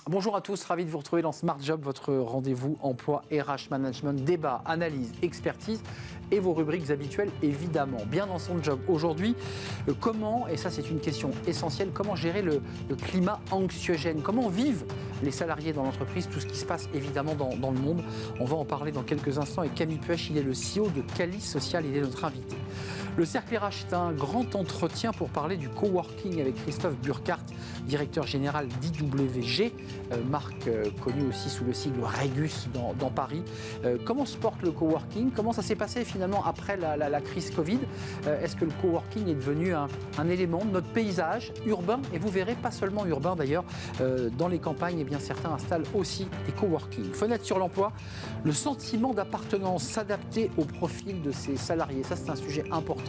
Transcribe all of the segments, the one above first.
Bonjour à tous, ravi de vous retrouver dans Smart Job, votre rendez-vous emploi RH Management, débat, analyse, expertise et vos rubriques habituelles évidemment. Bien dans son job. Aujourd'hui, comment, et ça c'est une question essentielle, comment gérer le climat anxiogène? Comment vivent les salariés dans l'entreprise, tout ce qui se passe évidemment dans le monde? On va en parler dans quelques instants avec Camille Puech, il est le CEO de Quali Social, il est notre invité. Le Cercle RH est un grand entretien pour parler du coworking avec Christophe Burkhardt, directeur général d'IWG, marque connue aussi sous le sigle Regus dans Paris. Comment se porte le coworking? Comment ça s'est passé finalement après la crise Covid? Est-ce que le coworking est devenu un élément de notre paysage urbain? Et vous verrez, pas seulement urbain d'ailleurs, dans les campagnes, eh bien, certains installent aussi des coworking. Fenêtre sur l'emploi, le sentiment d'appartenance, s'adapter au profil de ses salariés. Ça, c'est un sujet important.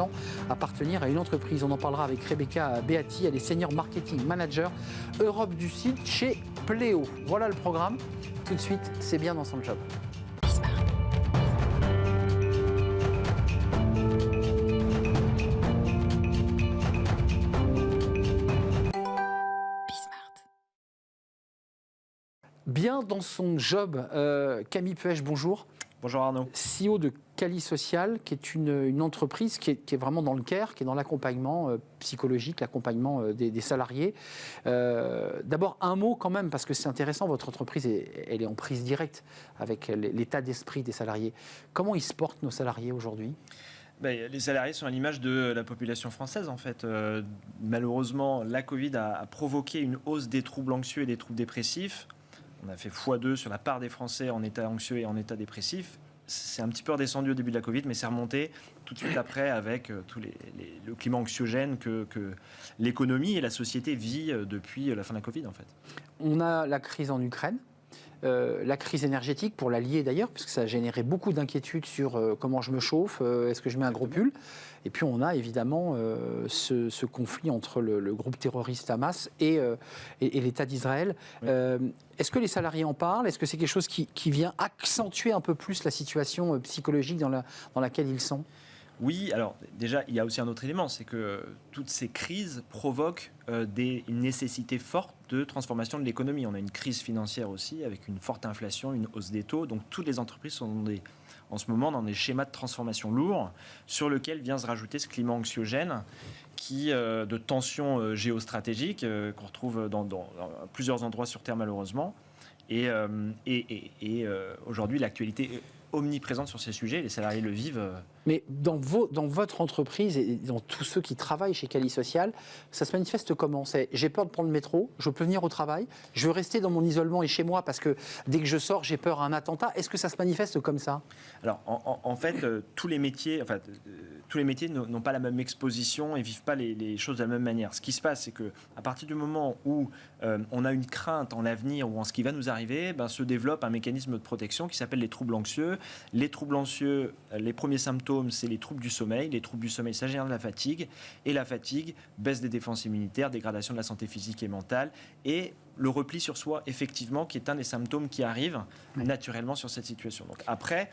Appartenir à une entreprise. On en parlera avec Rebecca Beati, elle est senior marketing manager Europe du Sud chez Pléo. Voilà le programme. Tout de suite, c'est bien dans son job. Bien dans son job, Camille Puech, bonjour. Bonjour Arnaud. CEO de Quali Social, qui est une entreprise qui est vraiment dans le care, qui est dans l'accompagnement psychologique, l'accompagnement des salariés. D'abord, un mot quand même, parce que c'est intéressant, votre entreprise, elle est en prise directe avec l'état d'esprit des salariés. Comment ils se portent, nos salariés, aujourd'hui ? Les salariés sont à l'image de la population française, en fait. Malheureusement, la Covid a provoqué une hausse des troubles anxieux et des troubles dépressifs. On a fait x2 sur la part des Français en état anxieux et en état dépressif. C'est un petit peu redescendu au début de la Covid, mais c'est remonté tout de suite après avec le climat anxiogène que l'économie et la société vit depuis la fin de la Covid, en fait. On a la crise en Ukraine. La crise énergétique, pour la lier d'ailleurs, puisque ça a généré beaucoup d'inquiétudes sur comment je me chauffe, est-ce que je mets un gros pull? Et puis on a évidemment ce conflit entre le groupe terroriste Hamas et l'État d'Israël. Oui. Est-ce que les salariés en parlent? Est-ce que c'est quelque chose qui vient accentuer un peu plus la situation psychologique dans laquelle ils sont? Oui, alors déjà, il y a aussi un autre élément, c'est que toutes ces crises provoquent une nécessité forte de transformation de l'économie. On a une crise financière aussi, avec une forte inflation, une hausse des taux. Donc toutes les entreprises sont en ce moment dans des schémas de transformation lourds, sur lesquels vient se rajouter ce climat anxiogène de tensions géostratégiques qu'on retrouve dans plusieurs endroits sur Terre malheureusement. Et aujourd'hui, l'actualité est omniprésente sur ces sujets, les salariés le vivent. Mais dans votre entreprise et dans tous ceux qui travaillent chez Quali Social, ça se manifeste comment? J'ai peur de prendre le métro, je peux venir au travail, je veux rester dans mon isolement et chez moi parce que dès que je sors, j'ai peur d'un attentat. Est-ce que ça se manifeste comme ça? Alors, en fait, tous les métiers n'ont pas la même exposition et vivent pas les choses de la même manière. Ce qui se passe, c'est qu'à partir du moment où on a une crainte en l'avenir ou en ce qui va nous arriver, se développe un mécanisme de protection qui s'appelle les troubles anxieux. Les troubles anxieux, les premiers symptômes, c'est les troubles du sommeil. Les troubles du sommeil, ça génère de la fatigue. Et la fatigue, baisse des défenses immunitaires, dégradation de la santé physique et mentale. Et le repli sur soi, effectivement, qui est un des symptômes qui arrivent naturellement sur cette situation. Donc après,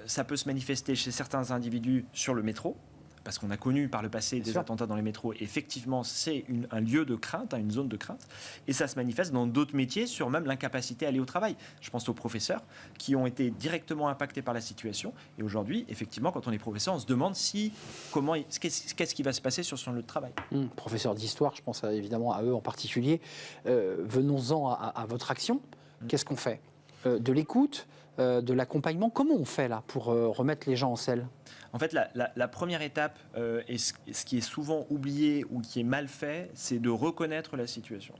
ça peut se manifester chez certains individus sur le métro, parce qu'on a connu par le passé des attentats dans les métros. Et effectivement, c'est un lieu de crainte, une zone de crainte. Et ça se manifeste dans d'autres métiers sur même l'incapacité à aller au travail. Je pense aux professeurs qui ont été directement impactés par la situation. Et aujourd'hui, effectivement, quand on est professeur, on se demande qu'est-ce qui va se passer sur son lieu de travail. Professeur d'histoire, je pense évidemment à eux en particulier. Venons-en à votre action. Qu'est-ce qu'on fait? De l'écoute, de l'accompagnement. Comment on fait là pour remettre les gens en selle? En fait, la première étape, et ce qui est souvent oublié ou qui est mal fait, c'est de reconnaître la situation.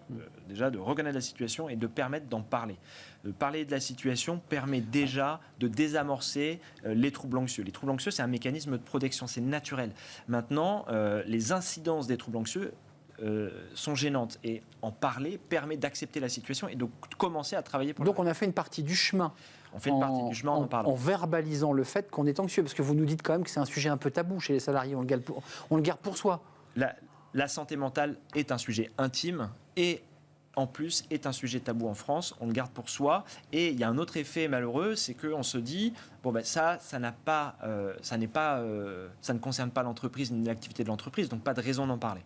Déjà, de reconnaître la situation et de permettre d'en parler. De parler de la situation permet déjà de désamorcer les troubles anxieux. Les troubles anxieux, c'est un mécanisme de protection, c'est naturel. Maintenant, les incidences des troubles anxieux sont gênantes. Et en parler permet d'accepter la situation et de commencer à travailler pour Donc on a fait une partie du chemin. On fait une partie du chemin en parlant. En verbalisant le fait qu'on est anxieux. Parce que vous nous dites quand même que c'est un sujet un peu tabou chez les salariés. On le garde pour soi. La santé mentale est un sujet intime et en plus, est un sujet tabou en France. On le garde pour soi. Et il y a un autre effet malheureux, c'est qu'on se dit, bon ben ça ne concerne pas l'entreprise ni l'activité de l'entreprise, donc pas de raison d'en parler.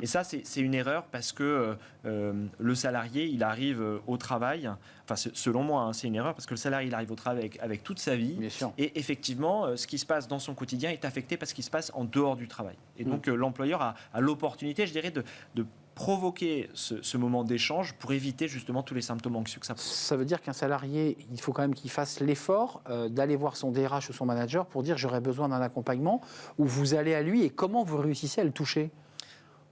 Et ça, c'est une erreur parce que le salarié, il arrive au travail, enfin selon moi, c'est une erreur parce que le salarié, il arrive au travail avec toute sa vie. Et effectivement, ce qui se passe dans son quotidien est affecté par ce qui se passe en dehors du travail. Et donc l'employeur a l'opportunité, je dirais, de provoquer ce moment d'échange pour éviter justement tous les symptômes anxieux que ça pose. Ça veut dire qu'un salarié, il faut quand même qu'il fasse l'effort d'aller voir son DRH ou son manager pour dire j'aurais besoin d'un accompagnement, ou vous allez à lui et comment vous réussissez à le toucher?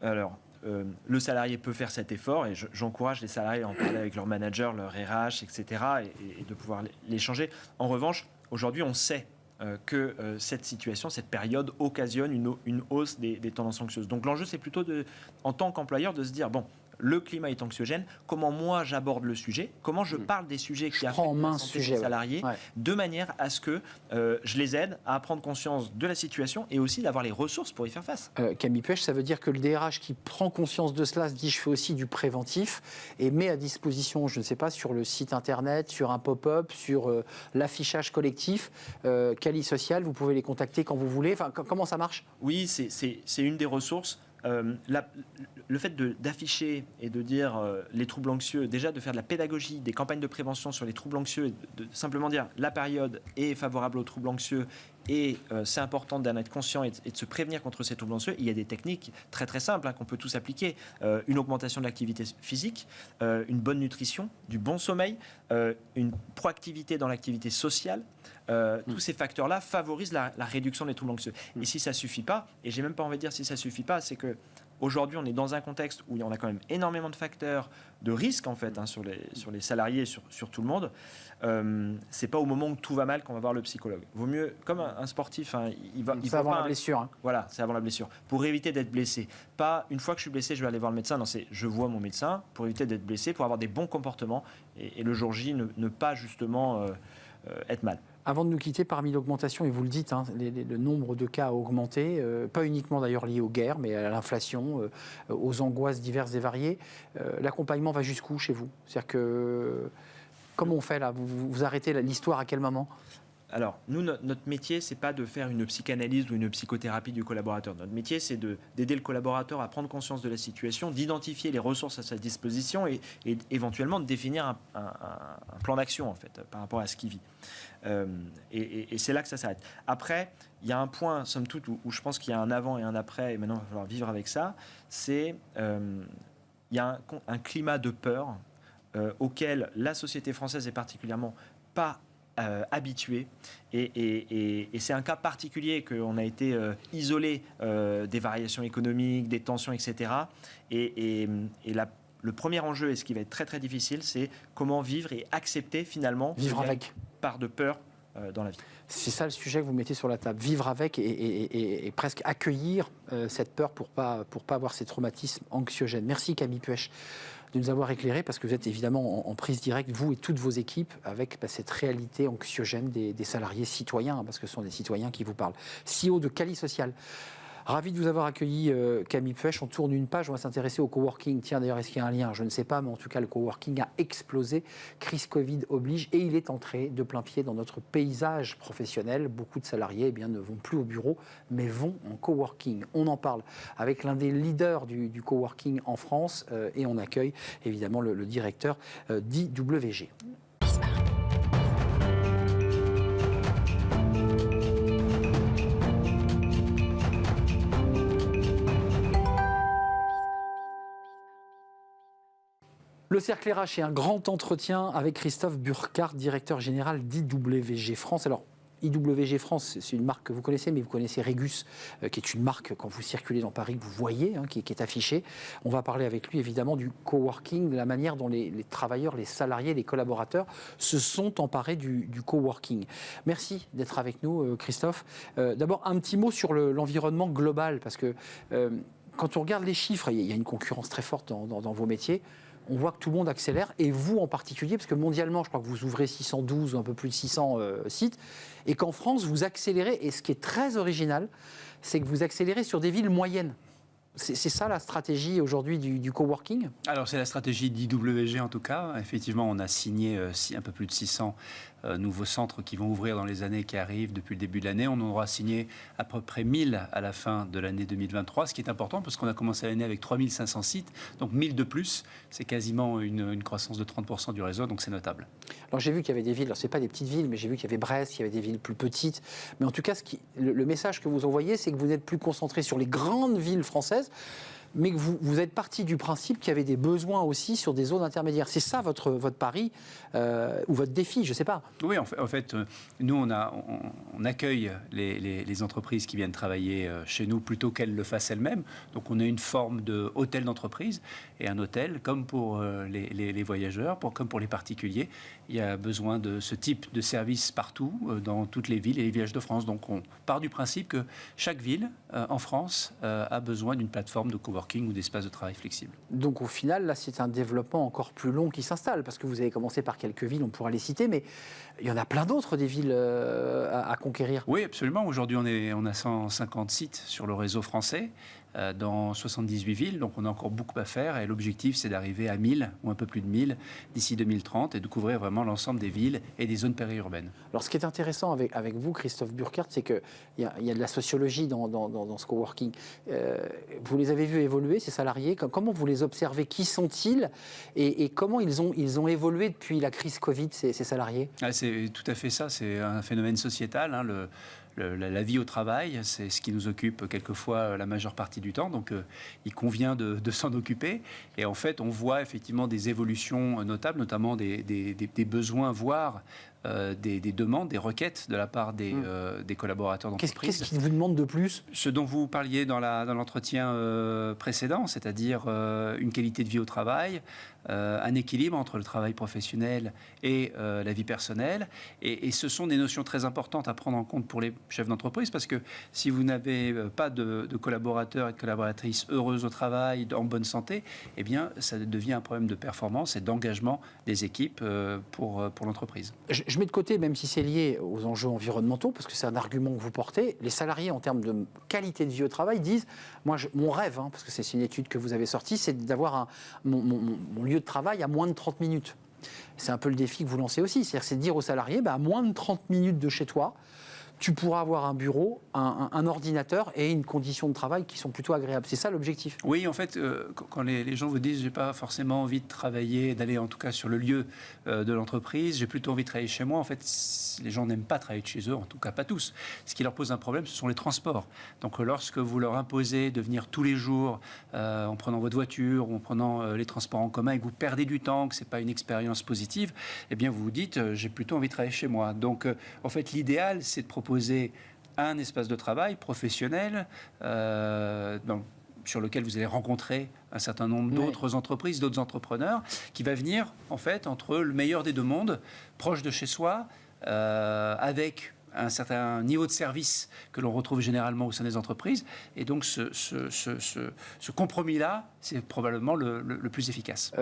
Alors, le salarié peut faire cet effort et j'encourage les salariés à en parler avec leur manager, leur RH, etc. et de pouvoir l'échanger. En revanche, aujourd'hui, on sait que cette situation, cette période occasionne une hausse des tendances anxieuses. Donc l'enjeu, c'est plutôt, en tant qu'employeur, de se dire, bon, le climat est anxiogène, comment moi j'aborde le sujet, comment je parle des sujets qui affectent la santé des salariés, de manière à ce que je les aide à prendre conscience de la situation et aussi d'avoir les ressources pour y faire face. Camille Puech, ça veut dire que le DRH qui prend conscience de cela se dit je fais aussi du préventif et met à disposition, je ne sais pas, sur le site internet, sur un pop-up, sur l'affichage collectif, Cali Social, vous pouvez les contacter quand vous voulez. Enfin, comment ça marche? Oui, c'est une des ressources. Le fait d'afficher et de dire les troubles anxieux, déjà de faire de la pédagogie, des campagnes de prévention sur les troubles anxieux, de simplement dire la période est favorable aux troubles anxieux et c'est important d'en être conscient et de se prévenir contre ces troubles anxieux. Il y a des techniques très très simples qu'on peut tous appliquer. Une augmentation de l'activité physique, une bonne nutrition, du bon sommeil, une proactivité dans l'activité sociale. Tous ces facteurs-là favorisent la réduction des troubles anxieux. Et si ça ne suffit pas, et j'ai même pas envie de dire si ça ne suffit pas, c'est que aujourd'hui, on est dans un contexte où on a quand même énormément de facteurs de risque en fait sur les salariés, sur tout le monde. C'est pas au moment où tout va mal qu'on va voir le psychologue. Vaut mieux, comme un sportif, il va avant la blessure. Voilà, c'est avant la blessure. Pour éviter d'être blessé. Pas une fois que je suis blessé, je vais aller voir le médecin. Non, c'est je vois mon médecin pour éviter d'être blessé, pour avoir des bons comportements et le jour J ne pas justement être mal. Avant de nous quitter, parmi l'augmentation, et vous le dites, le nombre de cas a augmenté, pas uniquement d'ailleurs lié aux guerres, mais à l'inflation, aux angoisses diverses et variées. L'accompagnement va jusqu'où chez vous? C'est-à-dire que, comment on fait là? Vous arrêtez l'histoire à quel moment? Alors, nous, notre métier, c'est pas de faire une psychanalyse ou une psychothérapie du collaborateur. Notre métier, c'est d'aider le collaborateur à prendre conscience de la situation, d'identifier les ressources à sa disposition et éventuellement de définir un plan d'action, en fait, par rapport à ce qu'il vit. Et c'est là que ça s'arrête. Après, il y a un point, somme toute, où je pense qu'il y a un avant et un après, et maintenant, il va falloir vivre avec ça, c'est il y a un climat de peur auquel la société française est particulièrement pas habitués et c'est un cas particulier qu'on a été isolé des variations économiques, des tensions, etc. Le premier enjeu, et ce qui va être très très difficile, c'est comment vivre et accepter finalement vivre avec part de peur dans la vie. C'est ça le sujet que vous mettez sur la table, vivre avec et presque accueillir cette peur pour pas avoir ces traumatismes anxiogènes. Merci Camille Puech de nous avoir éclairé, parce que vous êtes évidemment en prise directe, vous et toutes vos équipes, avec cette réalité anxiogène des salariés citoyens, parce que ce sont des citoyens qui vous parlent. CEO de Cali Social. Ravi de vous avoir accueilli, Camille Puech. On tourne une page, on va s'intéresser au coworking. Tiens, d'ailleurs, est-ce qu'il y a un lien? Je ne sais pas, mais en tout cas, le coworking a explosé. Crise Covid oblige, et il est entré de plein pied dans notre paysage professionnel. Beaucoup de salariés ne vont plus au bureau, mais vont en coworking. On en parle avec l'un des leaders du coworking en France, et on accueille évidemment le directeur d'IWG. Le Cercle RH et un grand entretien avec Christophe Burkhardt, directeur général d'IWG France. Alors, IWG France, c'est une marque que vous connaissez, mais vous connaissez Regus, qui est une marque, quand vous circulez dans Paris, que vous voyez, qui est affichée. On va parler avec lui, évidemment, du coworking, de la manière dont les travailleurs, les salariés, les collaborateurs se sont emparés du coworking. Merci d'être avec nous, Christophe. D'abord, un petit mot sur l'environnement global, parce que quand on regarde les chiffres, il y a une concurrence très forte dans vos métiers. On voit que tout le monde accélère, et vous en particulier, parce que mondialement, je crois que vous ouvrez 612 ou un peu plus de 600 sites, et qu'en France, vous accélérez, et ce qui est très original, c'est que vous accélérez sur des villes moyennes. C'est ça la stratégie aujourd'hui du coworking? Alors c'est la stratégie d'IWG en tout cas. Effectivement, on a signé un peu plus de 600 nouveaux centres qui vont ouvrir dans les années qui arrivent depuis le début de l'année. On en aura signé à peu près 1000 à la fin de l'année 2023, ce qui est important parce qu'on a commencé l'année avec 3500 sites, donc 1000 de plus. C'est quasiment une croissance de 30% du réseau, donc c'est notable. Alors j'ai vu qu'il y avait des villes, alors c'est pas des petites villes, mais j'ai vu qu'il y avait Brest, qu'il y avait des villes plus petites. Mais en tout cas, le message que vous envoyez, c'est que vous n'êtes plus concentré sur les grandes villes françaises, mais que vous êtes parti du principe qu'il y avait des besoins aussi sur des zones intermédiaires. C'est ça votre pari ou votre défi, je ne sais pas. Oui, en fait nous, on accueille les entreprises qui viennent travailler chez nous plutôt qu'elles le fassent elles-mêmes. Donc on a une forme d'hôtel d'entreprise. Et un hôtel, comme pour les voyageurs, comme pour les particuliers, il y a besoin de ce type de service partout, dans toutes les villes et les villages de France. Donc on part du principe que chaque ville en France a besoin d'une plateforme de coworking ou d'espace de travail flexible. Donc au final, là, c'est un développement encore plus long qui s'installe, parce que vous avez commencé par quelques villes, on pourra les citer, mais il y en a plein d'autres des villes à conquérir. Oui, absolument. Aujourd'hui, on a 150 sites sur le réseau français, dans 78 villes, donc on a encore beaucoup à faire et l'objectif c'est d'arriver à 1000 ou un peu plus de 1000 d'ici 2030 et de couvrir vraiment l'ensemble des villes et des zones périurbaines. Alors ce qui est intéressant avec vous, Christophe Burkert, c'est qu'il y a de la sociologie dans ce coworking. Vous les avez vus évoluer, ces salariés, comment vous les observez, qui sont-ils et comment ils ont évolué depuis la crise Covid, ces salariés? C'est tout à fait ça, c'est un phénomène sociétal, hein, la vie au travail, c'est ce qui nous occupe quelquefois la majeure partie du temps, donc il convient de s'en occuper. Et en fait, on voit effectivement des évolutions notables, notamment des besoins, voire des demandes, des requêtes de la part des collaborateurs d'entreprise. Qu'est-ce qu'ils vous demandent de plus? Ce dont vous parliez dans l'entretien précédent, c'est-à-dire une qualité de vie au travail, un équilibre entre le travail professionnel et la vie personnelle. Et ce sont des notions très importantes à prendre en compte pour les chefs d'entreprise, parce que si vous n'avez pas de collaborateurs et de collaboratrices heureuses au travail, en bonne santé, eh bien, ça devient un problème de performance et d'engagement des équipes pour l'entreprise. Je mets de côté, même si c'est lié aux enjeux environnementaux, parce que c'est un argument que vous portez, les salariés en termes de qualité de vie au travail disent, moi mon rêve, parce que c'est une étude que vous avez sortie, c'est d'avoir mon lieu de travail à moins de 30 minutes. C'est un peu le défi que vous lancez aussi, c'est de dire aux salariés, à moins de 30 minutes de chez toi, tu pourras avoir un bureau, un ordinateur et une condition de travail qui sont plutôt agréables. C'est ça l'objectif? Oui, en fait, quand les gens vous disent « j'ai pas forcément envie de travailler, d'aller en tout cas sur le lieu de l'entreprise, j'ai plutôt envie de travailler chez moi », en fait, les gens n'aiment pas travailler de chez eux, en tout cas pas tous. Ce qui leur pose un problème, ce sont les transports. Donc lorsque vous leur imposez de venir tous les jours en prenant votre voiture ou en prenant les transports en commun et que vous perdez du temps, que ce n'est pas une expérience positive, eh bien vous vous dites « j'ai plutôt envie de travailler chez moi ». Donc en fait, l'idéal, c'est de proposer un espace de travail professionnel sur lequel vous allez rencontrer un certain nombre d'autres entreprises, d'autres entrepreneurs, qui va venir en fait entre le meilleur des deux mondes, proche de chez soi, avec un certain niveau de service que l'on retrouve généralement au sein des entreprises. Et donc ce compromis-là, c'est probablement le plus efficace.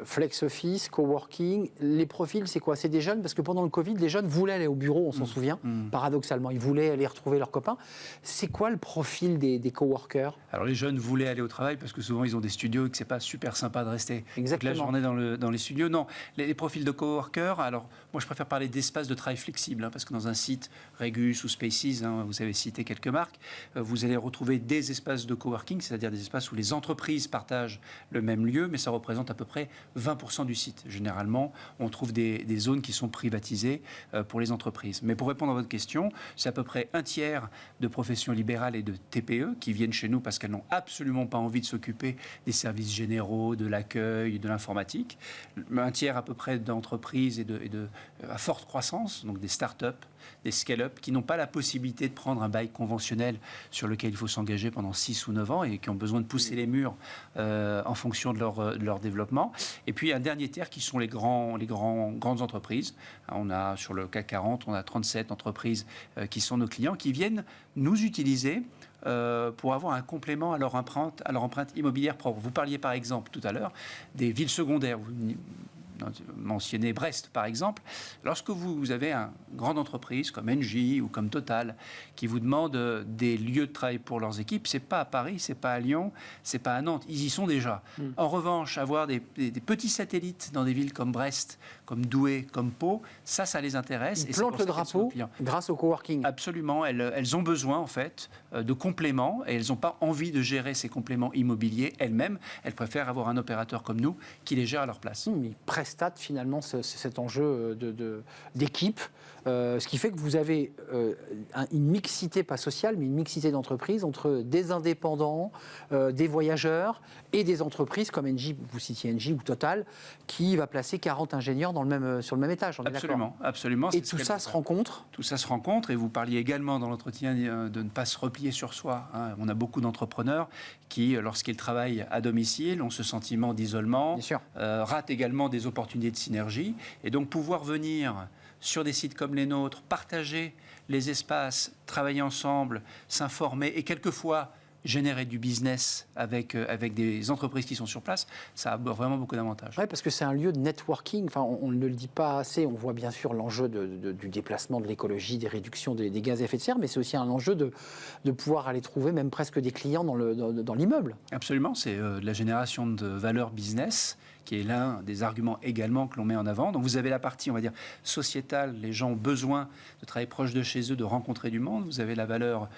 Flex office, coworking, les profils, c'est quoi? C'est des jeunes? Parce que pendant le Covid, les jeunes voulaient aller au bureau, on s'en souvient, paradoxalement. Ils voulaient aller retrouver leurs copains. C'est quoi le profil des coworkers? Alors les jeunes voulaient aller au travail parce que souvent ils ont des studios et que c'est pas super sympa de rester toute la journée dans les studios. Non, les profils de coworkers, alors moi je préfère parler d'espace de travail flexible, parce que dans un site Regus ou Spaces, vous avez cité quelques marques, vous allez retrouver des espaces de coworking, c'est-à-dire des espaces où les entreprises partagent le même lieu, mais ça représente à peu près 20% du site. Généralement, on trouve des zones qui sont privatisées pour les entreprises. Mais pour répondre à votre question, c'est à peu près un tiers de professions libérales et de TPE qui viennent chez nous parce qu'elles n'ont absolument pas envie de s'occuper des services généraux, de l'accueil, de l'informatique. Un tiers à peu près d'entreprises à forte croissance, donc des start-up, des scale-up qui n'ont pas la possibilité de prendre un bail conventionnel sur lequel il faut s'engager pendant 6 ou 9 ans et qui ont besoin de pousser les murs en fonction de leur développement. Et puis un dernier tiers qui sont les grandes entreprises. On a sur le CAC 40, on a 37 entreprises qui sont nos clients, qui viennent nous utiliser pour avoir un complément à leur empreinte immobilière propre. Vous parliez par exemple tout à l'heure des villes secondaires. mentionné Brest par exemple. Lorsque vous avez une grande entreprise comme Engie ou comme Total qui vous demande des lieux de travail pour leurs équipes, c'est pas à Paris, c'est pas à Lyon, c'est pas à Nantes, ils y sont déjà. En revanche, avoir des petits satellites dans des villes comme Brest, comme Douai, comme Pau, ça les intéresse. Ils plantent le drapeau grâce au coworking. Absolument, elles ont besoin en fait de compléments et elles n'ont pas envie de gérer ces compléments immobiliers elles-mêmes. Elles préfèrent avoir un opérateur comme nous qui les gère à leur place. Mais Prestat, finalement, c'est cet enjeu d'équipe, ce qui fait que vous avez une mixité, pas sociale, mais une mixité d'entreprises entre des indépendants, des voyageurs et des entreprises comme Engie, vous citiez Engie ou Total, qui va placer 40 ingénieurs sur le même étage. Absolument. Et tout ça se rencontre. Tout ça se rencontre, et vous parliez également dans l'entretien de ne pas se replier sur soi. On a beaucoup d'entrepreneurs qui, lorsqu'ils travaillent à domicile, ont ce sentiment d'isolement, ratent également des opportunités de synergie. Et donc pouvoir venir sur des sites comme les nôtres, partager les espaces, travailler ensemble, s'informer et quelquefois générer du business avec des entreprises qui sont sur place, ça a vraiment beaucoup d'avantages. Oui, parce que c'est un lieu de networking. Enfin, on ne le dit pas assez. On voit bien sûr l'enjeu du déplacement, de l'écologie, des réductions des gaz à effet de serre, mais c'est aussi un enjeu de pouvoir aller trouver même presque des clients dans l'immeuble. Absolument, c'est de la génération de valeur business qui est l'un des arguments également que l'on met en avant. Donc vous avez la partie, on va dire, sociétale, les gens ont besoin de travailler proche de chez eux, de rencontrer du monde. Vous avez la valeur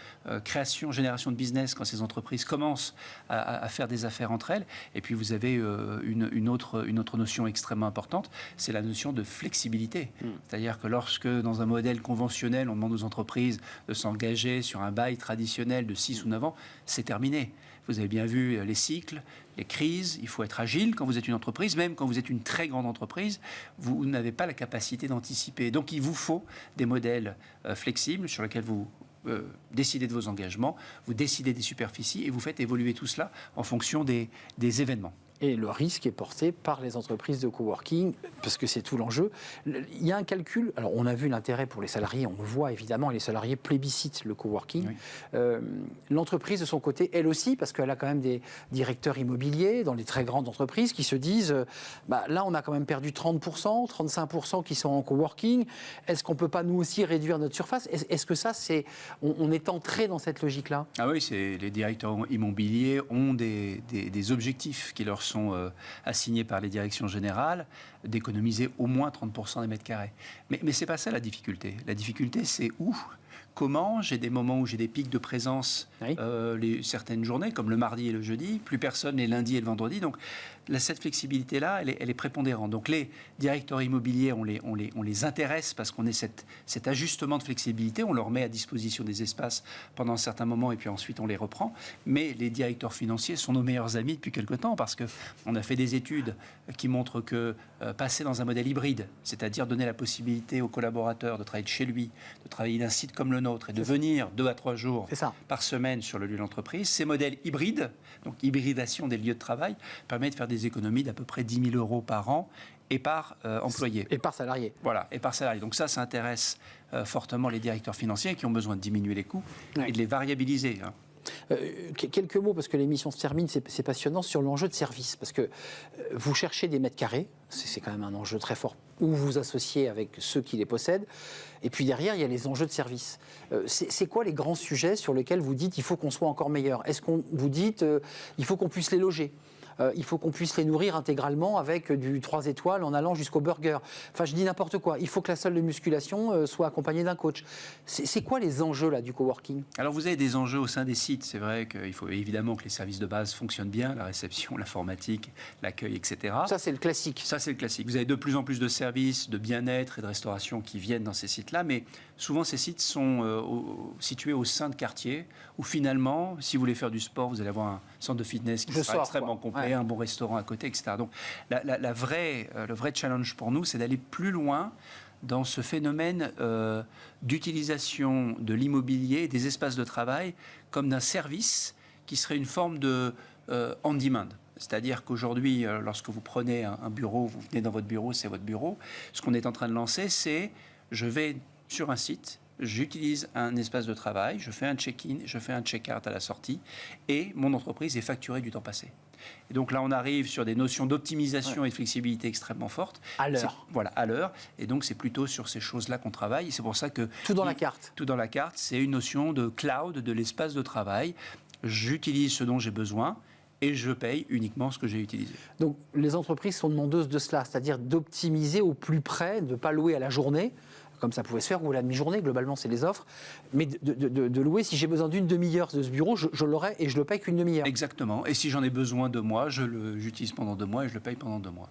création, génération de business quand ces entreprises commencent à faire des affaires entre elles. Et puis vous avez une autre notion extrêmement importante, c'est la notion de flexibilité. C'est-à-dire que lorsque dans un modèle conventionnel, on demande aux entreprises de s'engager sur un bail traditionnel de 6 ou 9 ans, c'est terminé. Vous avez bien vu les cycles, les crises, il faut être agile quand vous êtes une entreprise, même quand vous êtes une très grande entreprise, vous n'avez pas la capacité d'anticiper. Donc il vous faut des modèles flexibles sur lesquels vous décidez de vos engagements, vous décidez des superficies et vous faites évoluer tout cela en fonction des événements. Et le risque est porté par les entreprises de coworking, parce que c'est tout l'enjeu. Il y a un calcul, alors on a vu l'intérêt pour les salariés, on le voit évidemment, et les salariés plébiscitent le coworking. Oui. L'entreprise de son côté, elle aussi, parce qu'elle a quand même des directeurs immobiliers dans les très grandes entreprises qui se disent, là on a quand même perdu 30%, 35% qui sont en coworking, est-ce qu'on ne peut pas nous aussi réduire notre surface ? Est-ce que ça, on est entré dans cette logique-là ? Ah oui, les directeurs immobiliers ont des objectifs qui leur sont assignés par les directions générales, d'économiser au moins 30% des mètres carrés. Mais ce n'est pas ça la difficulté. La difficulté, c'est où ? Comment ? J'ai des moments où j'ai des pics de présence certaines journées, comme le mardi et le jeudi, plus personne les lundis et le vendredi. Donc cette flexibilité-là, elle est prépondérante. Donc les directeurs immobiliers, on les intéresse parce qu'on est cet ajustement de flexibilité, on leur met à disposition des espaces pendant un certain moment et puis ensuite on les reprend. Mais les directeurs financiers sont nos meilleurs amis depuis quelque temps parce qu'on a fait des études qui montrent que passer dans un modèle hybride, c'est-à-dire donner la possibilité aux collaborateurs de travailler de chez lui, de travailler d'un site comme le nôtre et de venir 2 à 3 jours par semaine sur le lieu de l'entreprise, ces modèles hybrides, donc hybridation des lieux de travail, permettent de faire des économies d'à peu près 10 000 euros par an et par employé. Et par salarié. Voilà, et par salarié. Donc ça intéresse fortement les directeurs financiers qui ont besoin de diminuer les coûts et de les variabiliser. Quelques mots, parce que l'émission se termine, c'est passionnant, sur l'enjeu de service. Parce que vous cherchez des mètres carrés, c'est quand même un enjeu très fort, où vous vous associez avec ceux qui les possèdent. Et puis derrière, il y a les enjeux de service. C'est quoi les grands sujets sur lesquels vous dites il faut qu'on soit encore meilleur ? Est-ce qu'on vous dites il faut qu'on puisse les loger ? Il faut qu'on puisse les nourrir intégralement avec du 3 étoiles en allant jusqu'au burger. Enfin, je dis n'importe quoi. Il faut que la salle de musculation soit accompagnée d'un coach. C'est quoi les enjeux là, du coworking ? Alors, vous avez des enjeux au sein des sites. C'est vrai qu'il faut évidemment que les services de base fonctionnent bien, la réception, l'informatique, l'accueil, etc. Ça, c'est le classique. Ça, c'est le classique. Vous avez de plus en plus de services de bien-être et de restauration qui viennent dans ces sites-là, mais souvent, ces sites sont situés au sein de quartiers où finalement, si vous voulez faire du sport, vous allez avoir un centre de fitness qui sera extrêmement complet, un bon restaurant à côté, etc. Donc, le vrai challenge pour nous, c'est d'aller plus loin dans ce phénomène d'utilisation de l'immobilier et des espaces de travail comme d'un service qui serait une forme de on-demand. C'est-à-dire qu'aujourd'hui, lorsque vous prenez un bureau, vous venez dans votre bureau, c'est votre bureau. Ce qu'on est en train de lancer, c'est je vais sur un site j'utilise un espace de travail, je fais un check-in, je fais un check-out à la sortie, et mon entreprise est facturée du temps passé. Et donc là, on arrive sur des notions d'optimisation et de flexibilité extrêmement fortes. À l'heure. Voilà, à l'heure. Et donc, c'est plutôt sur ces choses-là qu'on travaille. Et c'est pour ça que... Tout dans la carte. Tout dans la carte, c'est une notion de cloud, de l'espace de travail. J'utilise ce dont j'ai besoin et je paye uniquement ce que j'ai utilisé. Donc, les entreprises sont demandeuses de cela, c'est-à-dire d'optimiser au plus près, de ne pas louer à la journée, comme ça pouvait se faire, ou à la demi-journée, globalement, c'est les offres, mais de louer, si j'ai besoin d'une demi-heure de ce bureau, je l'aurai et je le paye qu'une demi-heure. Exactement. Et si j'en ai besoin 2 mois, j'utilise pendant 2 mois et je le paye pendant 2 mois.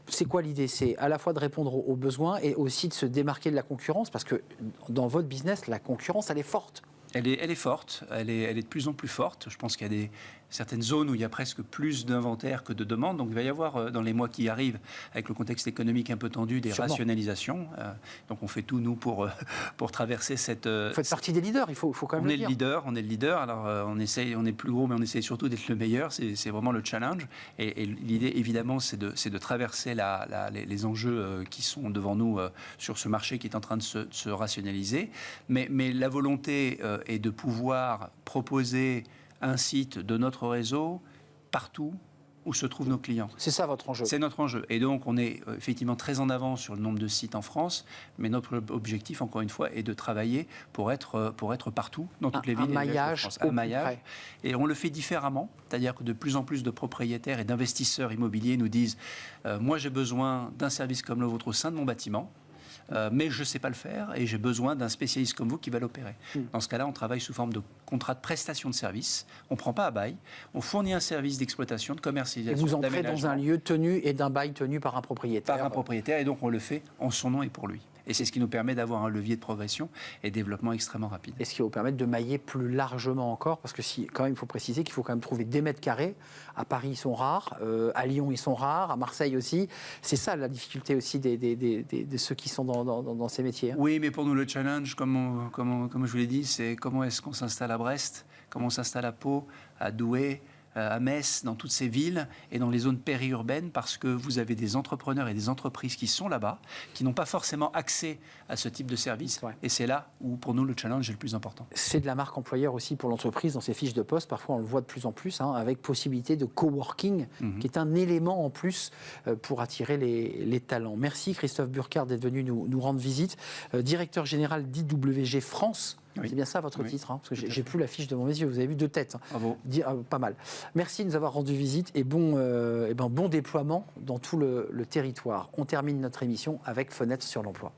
C'est quoi l'idée? C'est à la fois de répondre aux besoins et aussi de se démarquer de la concurrence, parce que dans votre business, la concurrence, elle est forte. Elle est forte, elle est de plus en plus forte. Je pense qu'il y a certaines zones où il y a presque plus d'inventaire que de demandes. Donc il va y avoir, dans les mois qui arrivent, avec le contexte économique un peu tendu, des rationalisations. Donc on fait tout, nous, pour traverser cette... Vous faites partie des leaders, il faut quand même le dire. On est le leader. Alors on est plus gros, mais on essaye surtout d'être le meilleur. C'est vraiment le challenge. Et l'idée, évidemment, c'est de traverser les enjeux qui sont devant nous sur ce marché qui est en train de se rationaliser. Mais la volonté est de pouvoir proposer un site de notre réseau partout où se trouvent nos clients. C'est ça votre enjeu. C'est notre enjeu. Et donc, on est effectivement très en avance sur le nombre de sites en France, mais notre objectif, encore une fois, est de travailler pour être partout, dans toutes les villes. Un maillage. Un maillage. Et on le fait différemment, c'est-à-dire que de plus en plus de propriétaires et d'investisseurs immobiliers nous disent moi, j'ai besoin d'un service comme le vôtre au sein de mon bâtiment. Mais je ne sais pas le faire et j'ai besoin d'un spécialiste comme vous qui va l'opérer. Dans ce cas-là, on travaille sous forme de contrat de prestation de service. On ne prend pas à bail. On fournit un service d'exploitation, de commercialisation, et vous entrez dans un lieu tenu et d'un bail tenu par un propriétaire. Par un propriétaire, et donc on le fait en son nom et pour lui. Et c'est ce qui nous permet d'avoir un levier de progression et de développement extrêmement rapide. Et ce qui va vous permettre de mailler plus largement encore, parce que quand même, il faut préciser qu'il faut quand même trouver des mètres carrés. À Paris, ils sont rares. À Lyon, ils sont rares. À Marseille aussi. C'est ça la difficulté aussi de ceux qui sont dans ces métiers. Oui, mais pour nous, le challenge, comme je vous l'ai dit, c'est comment est-ce qu'on s'installe à Brest, comment on s'installe à Pau, à Douai, à Metz, dans toutes ces villes et dans les zones périurbaines, parce que vous avez des entrepreneurs et des entreprises qui sont là-bas, qui n'ont pas forcément accès à ce type de service. Et c'est là où, pour nous, le challenge est le plus important. C'est de la marque employeur aussi pour l'entreprise dans ses fiches de poste. Parfois, on le voit de plus en plus, avec possibilité de coworking, qui est un élément en plus pour attirer les talents. Merci Christophe Burkhard d'être venu nous rendre visite. Directeur général d'IWG France. Oui. C'est bien ça votre titre, parce que j'ai plus la fiche devant mes yeux. Vous avez vu 2 têtes. Bravo. Pas mal. Merci de nous avoir rendu visite et bon déploiement dans tout le territoire. On termine notre émission avec Fenêtre sur l'emploi.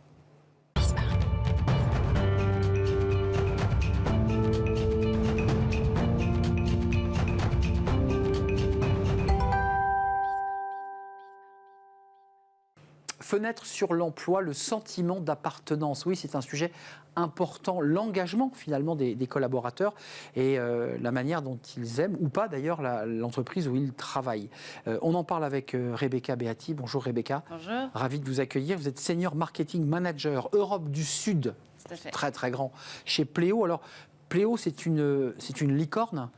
Fenêtre sur l'emploi, le sentiment d'appartenance. Oui, c'est un sujet important. L'engagement, finalement, des collaborateurs et la manière dont ils aiment, ou pas d'ailleurs, l'entreprise où ils travaillent. On en parle avec Rebecca Beati. Bonjour Rebecca. Bonjour. Ravi de vous accueillir. Vous êtes Senior Marketing Manager Europe du Sud. Tout à fait. Très, très grand. Chez Pleo. Alors, Pleo, c'est une licorne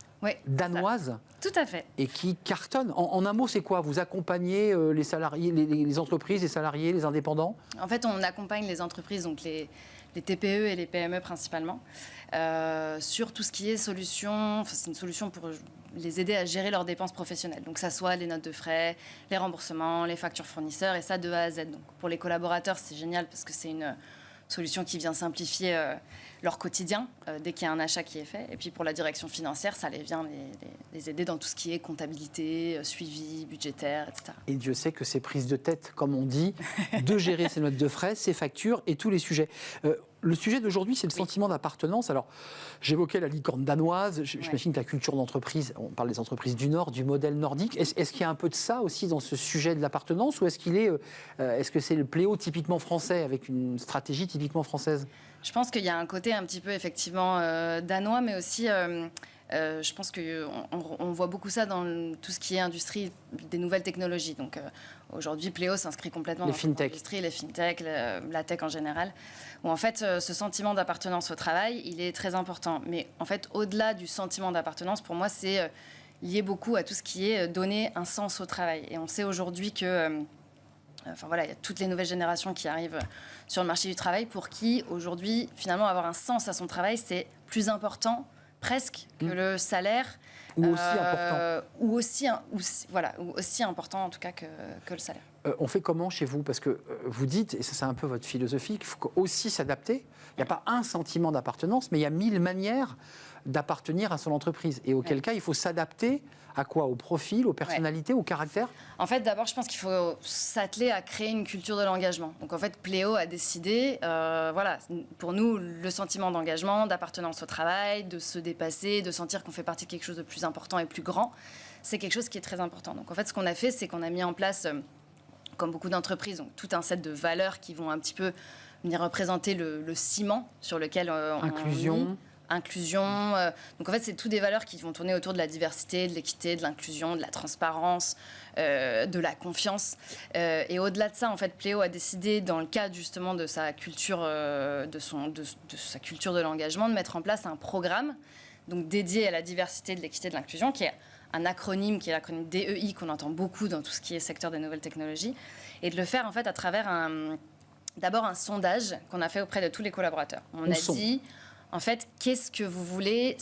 danoise. Tout à fait. Et qui cartonne. En un mot, c'est quoi? Vous accompagnez les salariés, les entreprises, les salariés, les indépendants? En fait, on accompagne les entreprises, donc les TPE et les PME principalement, sur tout ce qui est solution. C'est une solution pour les aider à gérer leurs dépenses professionnelles. Donc, ça soit les notes de frais, les remboursements, les factures fournisseurs, et ça de A à Z. Donc, pour les collaborateurs, c'est génial parce que c'est une solution qui vient simplifier leur quotidien dès qu'il y a un achat qui est fait. Et puis pour la direction financière, ça vient les aider dans tout ce qui est comptabilité, suivi budgétaire, etc. Et Dieu sait que c'est prise de tête, comme on dit, de gérer ses notes de frais, ses factures et tous les sujets. Le sujet d'aujourd'hui, c'est le sentiment d'appartenance. Alors, j'évoquais la licorne danoise. J'imagine que la culture d'entreprise, on parle des entreprises du Nord, du modèle nordique. Est-ce qu'il y a un peu de ça aussi dans ce sujet de l'appartenance, ou est-ce que c'est le Pleo typiquement français, avec une stratégie typiquement française? Je pense qu'il y a un côté un petit peu effectivement danois, mais aussi je pense qu'on voit beaucoup ça dans tout ce qui est industrie des nouvelles technologies. Donc aujourd'hui, Pleo s'inscrit complètement dans l'industrie, les fintech, la tech en général, où en fait ce sentiment d'appartenance au travail, il est très important. Mais en fait, au-delà du sentiment d'appartenance, pour moi, c'est lié beaucoup à tout ce qui est donner un sens au travail. Et on sait aujourd'hui que Enfin voilà, il y a toutes les nouvelles générations qui arrivent sur le marché du travail pour qui, aujourd'hui, finalement, avoir un sens à son travail, c'est plus important presque que le salaire. Ou aussi important. Ou aussi important, en tout cas, que le salaire. On fait comment chez vous? Parce que vous dites, et ça c'est un peu votre philosophie, qu'il faut aussi s'adapter. Il n'y a pas un sentiment d'appartenance, mais il y a 1000 manières d'appartenir à son entreprise. Et auquel cas, il faut s'adapter à quoi? Au profil, aux personnalités, au caractère? En fait, d'abord, je pense qu'il faut s'atteler à créer une culture de l'engagement. Donc, en fait, Pléo a décidé, voilà, pour nous, le sentiment d'engagement, d'appartenance au travail, de se dépasser, de sentir qu'on fait partie de quelque chose de plus important et plus grand, c'est quelque chose qui est très important. Donc, en fait, ce qu'on a fait, c'est qu'on a mis en place, comme beaucoup d'entreprises, donc, tout un set de valeurs qui vont un petit peu venir représenter le ciment sur lequel inclusion. Donc en fait, c'est toutes des valeurs qui vont tourner autour de la diversité, de l'équité, de l'inclusion, de la transparence, de la confiance. Et au-delà de ça, en fait, Pléo a décidé, dans le cadre justement de sa culture, de sa culture de l'engagement, de mettre en place un programme donc dédié à la diversité, de l'équité, de l'inclusion, qui est un acronyme, qui est l'acronyme DEI, qu'on entend beaucoup dans tout ce qui est secteur des nouvelles technologies, et de le faire en fait à travers d'abord un sondage qu'on a fait auprès de tous les collaborateurs. On a dit, en fait, qu'est-ce que vous voulez,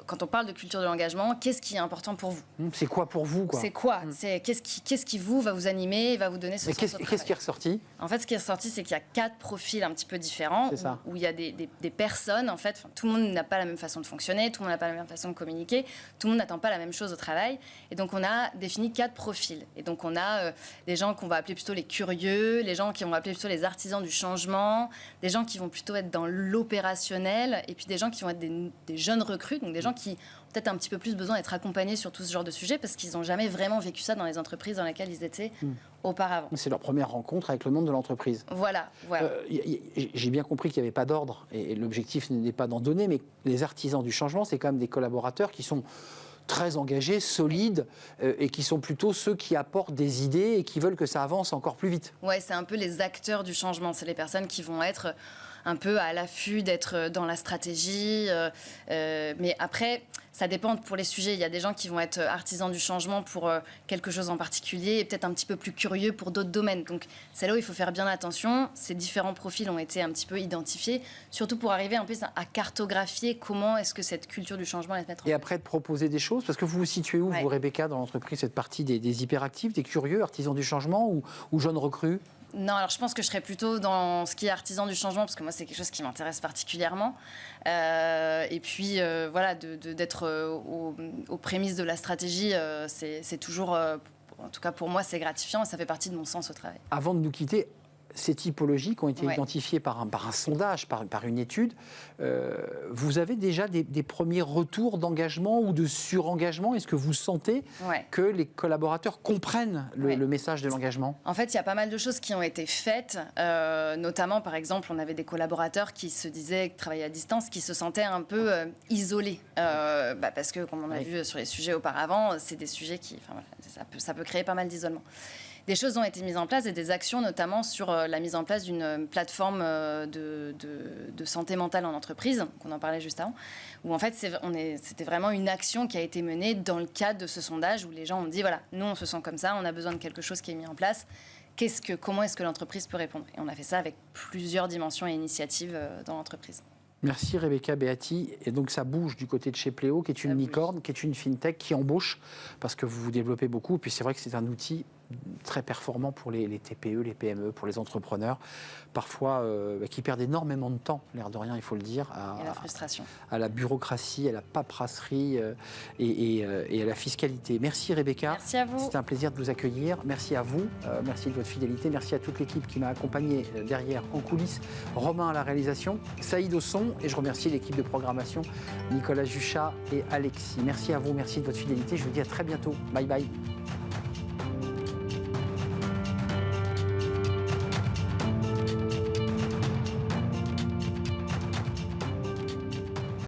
quand on parle de culture de l'engagement, qu'est-ce qui est important pour vous? C'est quoi pour vous, quoi? C'est quoi? Qu'est-ce qui va vous animer, va vous donner ce sens au travail? Qu'est-ce qui est ressorti? En fait, ce qui est ressorti, c'est qu'il y a 4 profils un petit peu différents, où il y a des personnes, en fait, tout le monde n'a pas la même façon de fonctionner, tout le monde n'a pas la même façon de communiquer, tout le monde n'attend pas la même chose au travail. Et donc, on a défini 4 profils. Et donc, on a des gens qu'on va appeler plutôt les curieux, les gens qui vont appeler plutôt les artisans du changement, des gens qui vont plutôt être dans l'opérationnel, et puis des gens qui vont être des jeunes recrues, donc des gens qui ont peut-être un petit peu plus besoin d'être accompagnés sur tout ce genre de sujet parce qu'ils n'ont jamais vraiment vécu ça dans les entreprises dans lesquelles ils étaient auparavant. C'est leur première rencontre avec le monde de l'entreprise. Voilà. J'ai bien compris qu'il n'y avait pas d'ordre et l'objectif n'est pas d'en donner, mais les artisans du changement, c'est quand même des collaborateurs qui sont très engagés, solides, et qui sont plutôt ceux qui apportent des idées et qui veulent que ça avance encore plus vite. Ouais, c'est un peu les acteurs du changement. C'est les personnes qui vont être un peu à l'affût d'être dans la stratégie. Mais après, ça dépend pour les sujets. Il y a des gens qui vont être artisans du changement pour quelque chose en particulier et peut-être un petit peu plus curieux pour d'autres domaines. Donc, c'est là où il faut faire bien attention. Ces différents profils ont été un petit peu identifiés, surtout pour arriver un peu à cartographier comment est-ce que cette culture du changement va se mettre en place. Et après, de proposer des choses, parce que vous vous situez où, vous, Rebecca, dans l'entreprise, cette partie des hyperactifs, des curieux, artisans du changement ou jeunes recrues? Non, alors je pense que je serais plutôt dans ce qui est artisan du changement, parce que moi, c'est quelque chose qui m'intéresse particulièrement. Et puis, voilà, d'être aux prémices de la stratégie, c'est toujours, en tout cas pour moi, c'est gratifiant et ça fait partie de mon sens au travail. Avant de nous quitter, ces typologies qui ont été identifiées par un sondage, par une étude, vous avez déjà des premiers retours d'engagement ou de surengagement? Est-ce que vous sentez que les collaborateurs comprennent le message de l'engagement? En fait, il y a pas mal de choses qui ont été faites, notamment, par exemple, on avait des collaborateurs qui se disaient travailler à distance, qui se sentaient un peu isolés, parce que, comme on a vu sur les sujets auparavant, c'est des sujets qui, ça peut créer pas mal d'isolement. Des choses ont été mises en place et des actions, notamment sur la mise en place d'une plateforme de santé mentale en entreprise, qu'on en parlait juste avant, où en fait c'était vraiment une action qui a été menée dans le cadre de ce sondage où les gens ont dit voilà, nous on se sent comme ça, on a besoin de quelque chose qui est mis en place. Comment est-ce que l'entreprise peut répondre? Et on a fait ça avec plusieurs dimensions et initiatives dans l'entreprise. Merci Rebecca Beati. Et donc ça bouge du côté de chez Pléo, qui est une licorne, qui est une fintech, qui embauche, parce que vous vous développez beaucoup. Et puis c'est vrai que c'est un outil très performant pour les TPE, les PME, pour les entrepreneurs, parfois qui perdent énormément de temps, l'air de rien, il faut le dire, à la frustration, à la bureaucratie, à la paperasserie et à la fiscalité. Merci Rebecca. Merci à vous. C'était un plaisir de vous accueillir. Merci à vous. Merci de votre fidélité. Merci à toute l'équipe qui m'a accompagné derrière, en coulisses. Romain à la réalisation, Saïd au son, et je remercie l'équipe de programmation, Nicolas Juchat et Alexis. Merci à vous. Merci de votre fidélité. Je vous dis à très bientôt. Bye bye.